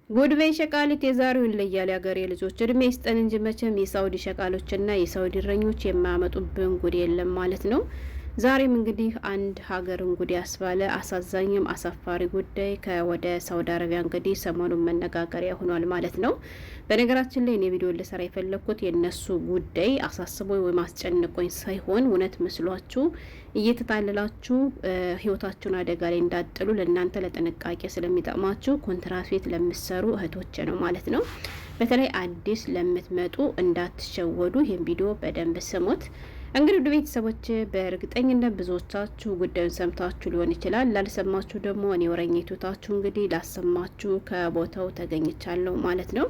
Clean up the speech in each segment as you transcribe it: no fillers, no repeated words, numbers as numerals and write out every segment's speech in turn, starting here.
ጉድቤ ሸቃሊት የዛሬው ይለያል። ያገሬ ልጆች እድሜ ይስጠን እንጂ መቼም የሳውዲ ሸቃሎችና የሳውዲ እረኞች የማያመጡብን ጉድ የለም ማለት ነው። ዛሬም እንግዲህ አንድ ሀገርን ጉድ ያስባለ አሳዛኝም አሳፋሪ ጉዳይ ከወደ ሳውዲ አረቢያ እንግዲህ ሰሞኑን መነጋገሪያ ሆኗል ማለት ነው። በነገራችን ላይ እኔ ቪዲዮ ልሰራ የፈለግኩት የነሱ ጉዳይ አሳስቦኝ ወይም አስጨንቆኝ ሳይሆን እውነት መስሏችሁ እየተታለላችሁ ህይወታችሁን አደጋ ላይ እንዳጥሉ ለእናንተ ለጥንቃቄ ስለሚጠቅማችሁ ኮንትራት ቤት ለምትሰሩ እህቶች ነው ማለት ነው። በተለይ አዲስ ለምትመጡ እንዳትሸወዱ ይህን ቪዲዮ በደንብ ስሙት። እንግዲህ ውድ ቤተሰቦች በእርግጠኝነት ብዙዎቻችሁ ጉዳዩን ሰምታችሁ ሊሆን ይችላል። ላልሰማችሁ ደግሞ እኔ ወረኝቱታችሁ እንግዲህ ላሰማችሁ ከቦታው ተገኝቻለሁ ማለት ነው።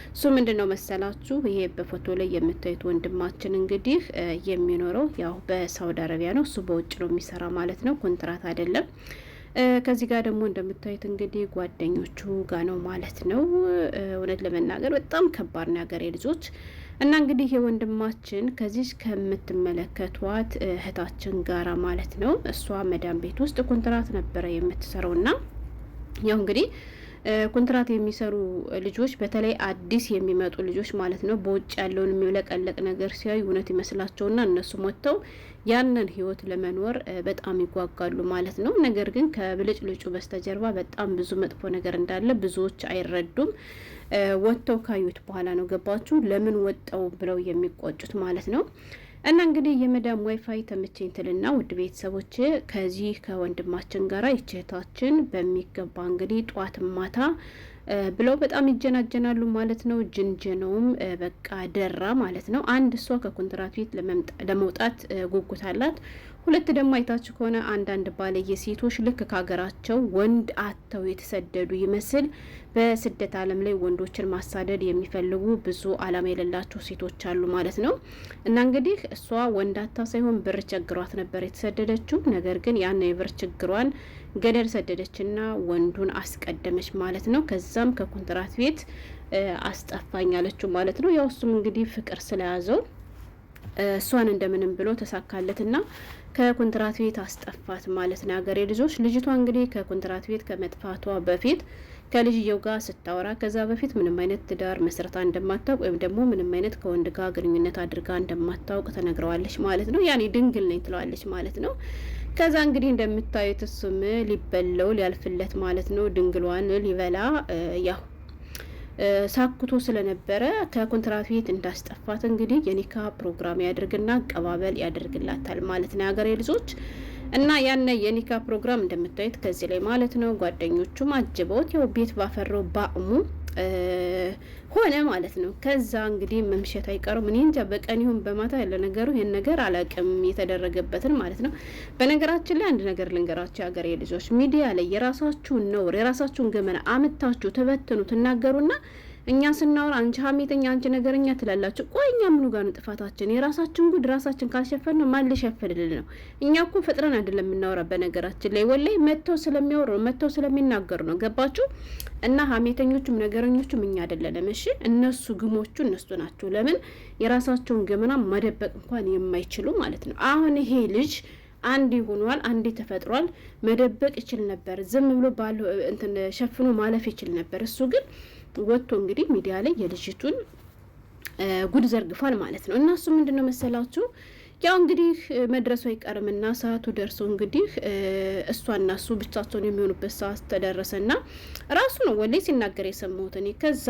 እሱ ምንድነው መሰላችሁ? ይሄ በፎቶ ላይ የምታዩት ወንድማችን እንግዲህ የሚኖረው ያው በሳውዲ አረቢያ ነው። እሱ በውጭ ነው የሚሰራ ማለት ነው፣ ኮንትራት አይደለም። ከዚህ ጋር ደግሞ እንደምታዩት እንግዲህ ጓደኞቹ ጋር ነው ማለት ነው። እውነት ለመናገር በጣም ከባድ ነው ያገሬ ልጆች። እና እንግዲህ የወንድማችን ከዚህ ከምትመለከቷት እህታችን ጋራ ማለት ነው። እሷ መዳም ቤት ውስጥ ኮንትራት ነበረ የምትሰራው እና ያው እንግዲህ ኮንትራት የሚሰሩ ልጆች በተለይ አዲስ የሚመጡ ልጆች ማለት ነው በውጭ ያለውን የሚለቀለቅ ነገር ሲያዩ እውነት ይመስላቸውና እነሱ ወጥተው ያንን ህይወት ለመኖር በጣም ይጓጓሉ ማለት ነው። ነገር ግን ከብልጭ ልጩ በስተጀርባ በጣም ብዙ መጥፎ ነገር እንዳለ ብዙዎች አይረዱም። ወጥተው ካዩት በኋላ ነው ገባችሁ ለምን ወጣው ብለው የሚቆጩት ማለት ነው። እና እንግዲህ የመዳም ዋይፋይ ተመቸኝ ትልና ውድ ቤተሰቦች ከዚህ ከወንድማችን ጋራ ይችታችን በሚገባ እንግዲህ ጧት ማታ ብለው በጣም ይጀናጀናሉ ማለት ነው። ጅንጀነውም በቃ ደራ ማለት ነው። አንድ እሷ ከኮንትራት ቤት ለመውጣት ጉጉት አላት። ሁለት ደግሞ አይታችሁ ከሆነ አንዳንድ ባለየ ሴቶች ልክ ከሀገራቸው ወንድ አተው የተሰደዱ ይመስል በስደት ዓለም ላይ ወንዶችን ማሳደድ የሚፈልጉ ብዙ አላማ የሌላቸው ሴቶች አሉ ማለት ነው። እና እንግዲህ እሷ ወንድ አታ ሳይሆን ብር ቸግሯት ነበር የተሰደደችው። ነገር ግን ያን የብር ችግሯን ገደል ሰደደችና ወንዱን አስቀደመች ማለት ነው። ከዛም ከኮንትራት ቤት አስጠፋኝ አለችው ማለት ነው። ያው እሱም እንግዲህ ፍቅር ስለያዘው እሷን እንደምንም ብሎ ተሳካለትና ከኮንትራት ቤት አስጠፋት ማለት ነው ያገሬ ልጆች። ልጅቷ እንግዲህ ከኮንትራት ቤት ከመጥፋቷ በፊት ከልጅየው ጋር ስታወራ ከዛ በፊት ምንም አይነት ትዳር መስረታ እንደማታውቅ ወይም ደግሞ ምንም አይነት ከወንድ ጋር ግንኙነት አድርጋ እንደማታውቅ ተነግረዋለች ማለት ነው። ያኔ ድንግል ነኝ ትለዋለች ማለት ነው። ከዛ እንግዲህ እንደምታዩት እሱም ሊበለው ሊያልፍለት ማለት ነው። ድንግሏን ሊበላ ያው ሳክቶ ስለነበረ ከኮንትራት ቤት እንዳስጠፋት እንግዲህ የኒካ ፕሮግራም ያድርግና አቀባበል ያደርግላታል ማለት ነው ያገሬ ልጆች። እና ያነ የኒካ ፕሮግራም እንደምታዩት ከዚህ ላይ ማለት ነው ጓደኞቹም አጅበውት ያው ቤት ባፈረው ባእሙ ሆነ ማለት ነው። ከዛ እንግዲህ መምሸት አይቀርም። እኔ እንጃ በቀን ይሁን በማታ ያለ ነገሩ ይሄን ነገር አላቅም የተደረገበትን ማለት ነው። በነገራችን ላይ አንድ ነገር ልንገራችሁ ያገሬ ልጆች፣ ሚዲያ ላይ የራሳችሁን ነውር የራሳችሁን ገመና አምታችሁ ተበትኑ ትናገሩና እኛ ስናወራ አንቺ ሀሜተኛ አንቺ ነገረኛ ትላላችሁ። ቆይ እኛ ምኑ ጋር ነው ጥፋታችን? የራሳችን ጉድ ራሳችን ካልሸፈን ነው ማን ሊሸፍንልን ነው? እኛ እኮ ፈጥረን አይደለም የምናወራ። በነገራችን ላይ ወላይ መተው ስለሚያወሩ ነው መተው ስለሚናገሩ ነው። ገባችሁ? እና ሀሜተኞቹም ነገረኞቹም እኛ አይደለንም። እሺ እነሱ ግሞቹ እነሱ ናቸው። ለምን የራሳቸውን ገመና መደበቅ እንኳን የማይችሉ ማለት ነው። አሁን ይሄ ልጅ አንድ ሆኗል፣ አንዴ ተፈጥሯል። መደበቅ ይችል ነበር፣ ዝም ብሎ ባሉ እንትን ሸፍኖ ማለፍ ይችል ነበር። እሱ ግን ወጥቶ እንግዲህ ሚዲያ ላይ የልጅቱን ጉድ ዘርግፏል ማለት ነው። እና እሱ ምንድነው መሰላችሁ ያው እንግዲህ መድረሱ አይቀርምና ሰዓቱ ደርሶ እንግዲህ እሷና እሱ ብቻቸውን የሚሆኑበት ሰዓት ተደረሰና ራሱ ነው ወላይ ሲናገር የሰማሁት እኔ። ከዛ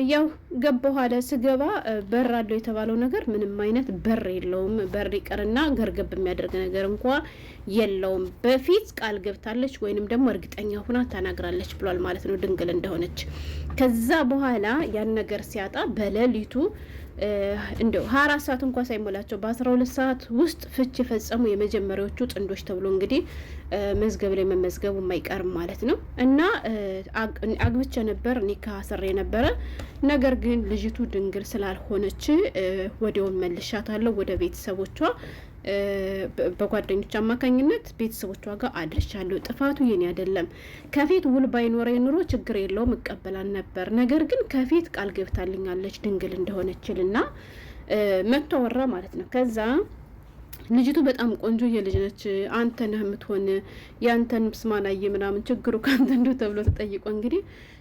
ያው ገባሁ አለ። ስገባ በር አለው የተባለው ነገር ምንም አይነት በር የለውም። በር ይቀርና ገርገብ የሚያደርግ ነገር እንኳ የለውም። በፊት ቃል ገብታለች ወይንም ደግሞ እርግጠኛ ሁና ተናግራለች ብሏል ማለት ነው ድንግል እንደሆነች። ከዛ በኋላ ያን ነገር ሲያጣ በሌሊቱ እንደው 24 ሰዓት እንኳን ሳይሞላቸው በ12 ሰዓት ውስጥ ፍች የፈጸሙ የመጀመሪያዎቹ ጥንዶች ተብሎ እንግዲህ መዝገብ ላይ መመዝገቡ የማይቀርም ማለት ነው። እና አግብቼ ነበር ኒካ አስሬ ነበረ። ነገር ግን ልጅቱ ድንግል ስላልሆነች ወዲያውን መልሻታለሁ ወደ ቤተሰቦቿ። በጓደኞች አማካኝነት ቤተሰቦቿ ጋር አድርሻለሁ። ጥፋቱ የኔ አይደለም። ከፊት ውል ባይኖረኝ ኑሮ ችግር የለውም እቀበላል ነበር። ነገር ግን ከፊት ቃል ገብታልኛለች ድንግል እንደሆነችልና መጥቶ ወራ ማለት ነው። ከዛ ልጅቱ በጣም ቆንጆ የልጅ ነች። አንተ ነህ የምትሆን ያንተን ስማናዬ ምናምን ችግሩ ካንተ እንደው ተብሎ ተጠይቆ እንግዲህ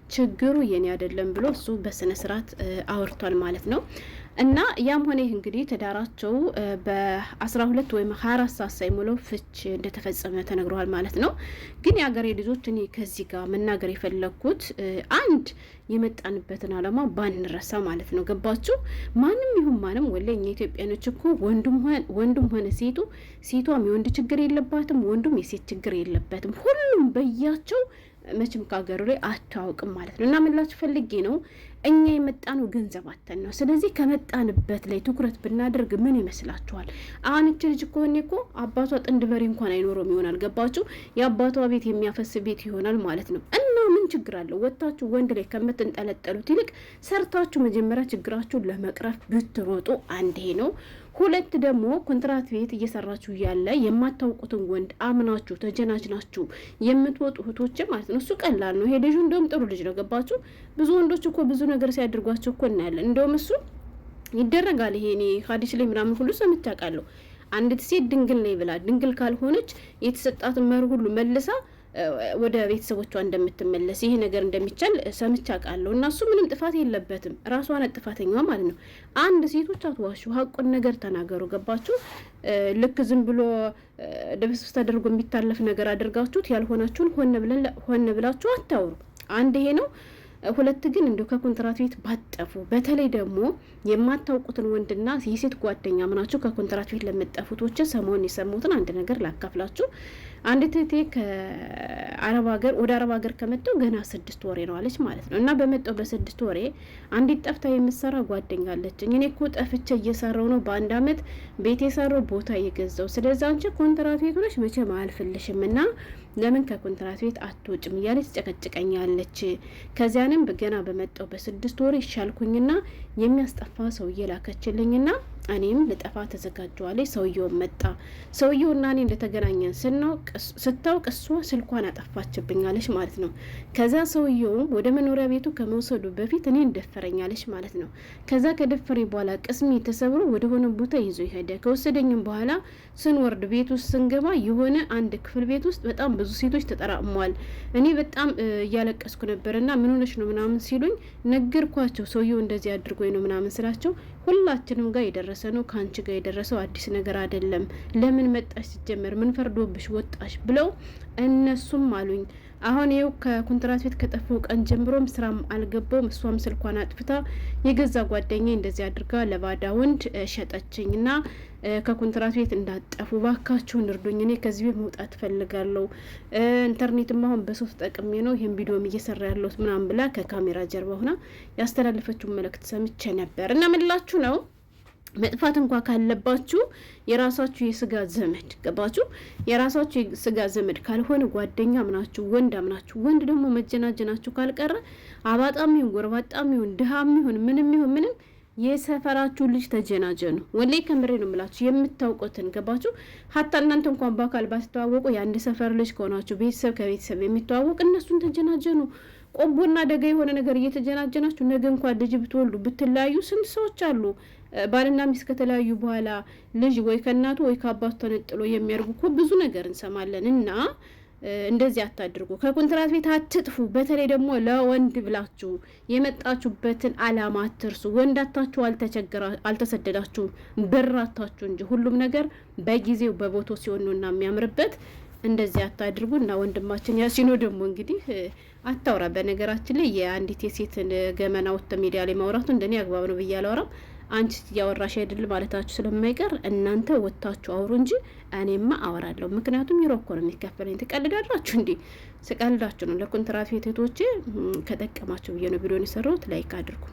ችግሩ የኔ አይደለም ብሎ እሱ በስነ ስርዓት አውርቷል ማለት ነው። እና ያም ሆነ ይህ እንግዲህ ትዳራቸው በ12 ወይም 24 ሰዓት ሳይሞላው ፍች እንደተፈጸመ ተነግሯል ማለት ነው። ግን የሀገሬ ልጆች እኔ ከዚህ ጋር መናገር የፈለግኩት አንድ የመጣንበትን አላማ ባንረሳ ማለት ነው። ገባችሁ? ማንም ይሁን ማንም ወላሂ እኛ ኢትዮጵያኖች እኮ ወንዱም ሆነ ሴቷም የወንድ ችግር የለባትም፣ ወንዱም የሴት ችግር የለበትም። ሁሉም በያቸው መቼም ከሀገሩ ላይ አታውቅም ማለት ነው። እና ምላችሁ ፈልጌ ነው እኛ የመጣነው ገንዘብ አተን ነው። ስለዚህ ከመጣንበት ላይ ትኩረት ብናደርግ ምን ይመስላችኋል? አሁን እች ልጅ ከሆነ እኮ አባቷ ጥንድ በሬ እንኳን አይኖረውም ይሆናል። ገባችሁ? የአባቷ ቤት የሚያፈስ ቤት ይሆናል ማለት ነው። እና ምን ችግር አለው? ወጣችሁ ወንድ ላይ ከምትንጠለጠሉት ይልቅ ሰርታችሁ መጀመሪያ ችግራችሁን ለመቅረፍ ብትሮጡ አንድ ይሄ ነው። ሁለት ደግሞ ኮንትራት ቤት እየሰራችሁ ያለ የማታውቁትን ወንድ አምናችሁ ተጀናጅናችሁ የምትወጡ እህቶች ማለት ነው። እሱ ቀላል ነው። ይሄ ልጁ እንደውም ጥሩ ልጅ ነው። ገባችሁ? ብዙ ወንዶች እኮ ብዙ ነገር ሲያደርጓቸው እኮ እናያለን። እንደውም እሱ ይደረጋል። ይሄ እኔ ሀዲስ ላይ ምናምን ሁሉ ሰምቼ አውቃለሁ። አንዲት ሴት ድንግል ነኝ ብላ ድንግል ካልሆነች የተሰጣትን መር ሁሉ መልሳ ወደ ቤተሰቦቿ እንደምትመለስ ይሄ ነገር እንደሚቻል ሰምቼ አውቃለሁ። እና እሱ ምንም ጥፋት የለበትም፣ ራሷ ናት ጥፋተኛዋ ማለት ነው። አንድ ሴቶች አትዋሹ፣ ሀቁን ነገር ተናገሩ። ገባችሁ? ልክ ዝም ብሎ ደብስብስ ተደርጎ የሚታለፍ ነገር አድርጋችሁት ያልሆናችሁን ሆነ ብላችሁ አታውሩ። አንድ ይሄ ነው። ሁለት ግን እንዲሁ ከኮንትራት ቤት ባጠፉ። በተለይ ደግሞ የማታውቁትን ወንድና የሴት ጓደኛ ምናችሁ ከኮንትራት ቤት ለመጠፉቶች ሰሞኑን የሰሙትን አንድ ነገር ላካፍላችሁ። አንዲት እህቴ ከአረብ ሀገር ወደ አረብ ሀገር ከመጣሁ ገና 6 ወሬ ነው አለች ማለት ነው። እና በመጣሁ በ6 ወሬ አንዲት ጠፍታ የምትሰራ ጓደኛ አለችኝ። እኔ እኮ ጠፍቼ እየሰራው ነው በአንድ አመት ቤት የሰራው ቦታ እየገዛው። ስለዚህ አንቺ ኮንትራት ቤት ሆነሽ መቼም አያልፍልሽም እና ለምን ከኮንትራት ቤት አትወጭም እያለች ትጨቀጭቀኛለች። ከዚያንም ገና በመጣሁ በ6 ወሬ ይሻልኩኝና የሚያስጠፋ ሰውዬ ላከችልኝና እኔም ልጠፋ ተዘጋጀዋለች። ሰውየውን መጣ። ሰውየውና እኔ እንደተገናኘን ስታውቅ እሷ ስልኳን አጠፋችብኛለች ማለት ነው። ከዛ ሰውየውም ወደ መኖሪያ ቤቱ ከመውሰዱ በፊት እኔ እንደፈረኛለች ማለት ነው። ከዛ ከደፈረኝ በኋላ ቅስሜ ተሰብሮ ወደ ሆነ ቦታ ይዞ ይሄደ። ከወሰደኝም በኋላ ስንወርድ ቤት ውስጥ ስንገባ የሆነ አንድ ክፍል ቤት ውስጥ በጣም ብዙ ሴቶች ተጠራቅመዋል። እኔ በጣም እያለቀስኩ ነበርና ምን ሆነሽ ነው ምናምን ሲሉኝ ነገርኳቸው። ሰውየው እንደዚህ አድርጎኝ ነው ምናምን ስላቸው ሁላችንም ጋር የደረሰ ነው፣ ከአንቺ ጋር የደረሰው አዲስ ነገር አይደለም። ለምን መጣሽ? ሲጀመር ምን ፈርዶብሽ ወጣሽ? ብለው እነሱም አሉኝ። አሁን ይኸው ከኮንትራት ቤት ከጠፋው ቀን ጀምሮም ስራም አልገባውም። እሷም ስልኳን አጥፍታ የገዛ ጓደኛ እንደዚህ አድርጋ ለባዳ ወንድ ሸጠችኝና ከኮንትራት ቤት እንዳጠፉ ባካችሁን እርዱኝ፣ እኔ ከዚህ ቤት መውጣት ፈልጋለሁ። ኢንተርኔትም አሁን በሶፍ ጠቅሜ ነው ይሄን ቪዲዮም እየሰራ ያለሁት ምናምን ብላ ከካሜራ ጀርባ ሆና ያስተላለፈችውን መልእክት ሰምቼ ነበር። እና ምላችሁ ነው መጥፋት እንኳ ካለባችሁ የራሳችሁ የስጋ ዘመድ ገባችሁ፣ የራሳችሁ የስጋ ዘመድ ካልሆነ ጓደኛ ምናችሁ ወንድ አምናችሁ ወንድ ደግሞ መጀናጀናችሁ ካልቀረ አባጣም ይሁን ጎረባጣም ይሁን ድሃም ይሁን ምንም የሰፈራችሁ ልጅ ተጀናጀኑ። ወላሂ ከምሬ ነው የምላችሁ። የምታውቁትን ገባችሁ። ሀታ እናንተ እንኳን በአካል ባትተዋወቁ የአንድ ሰፈር ልጅ ከሆናችሁ ቤተሰብ ከቤተሰብ የሚተዋወቅ እነሱን ተጀናጀኑ። ቆቦና ደጋ የሆነ ነገር እየተጀናጀናችሁ ነገ እንኳን ልጅ ብትወልዱ ብትለያዩ ስንት ሰዎች አሉ። ባልና ሚስት ከተለያዩ በኋላ ልጅ ወይ ከእናቱ ወይ ከአባቱ ተነጥሎ የሚያርጉ እኮ ብዙ ነገር እንሰማለን። እና እንደዚህ አታድርጉ። ከኮንትራት ቤት አትጥፉ። በተለይ ደግሞ ለወንድ ብላችሁ የመጣችሁበትን አላማ አትርሱ። ወንዳታችሁ አልተሰደዳችሁም፣ ብራታችሁ እንጂ ሁሉም ነገር በጊዜው በቦታው ሲሆን ነውና የሚያምርበት። እንደዚህ አታድርጉ። እና ወንድማችን ያሲኖ ደግሞ እንግዲህ አታውራ። በነገራችን ላይ የአንዲት የሴትን ገመና ወጥተ ሚዲያ ላይ ማውራቱ እንደኔ አግባብ ነው ብዬ አላወራም። አንቺ ያወራሽ አይደል ማለታችሁ ስለማይቀር እናንተ ወጥታችሁ አውሩ እንጂ እኔማ አወራለሁ። ምክንያቱም ይሮኮ ነው የሚከፈለኝ። ትቀልዳላችሁ እንዴ? ስቀልዳችሁ ነው። ለኮንትራት ቤቶቼ ከጠቀማችሁ ብዬ ነው ቪዲዮን የሰራሁት። ላይክ አድርጉ።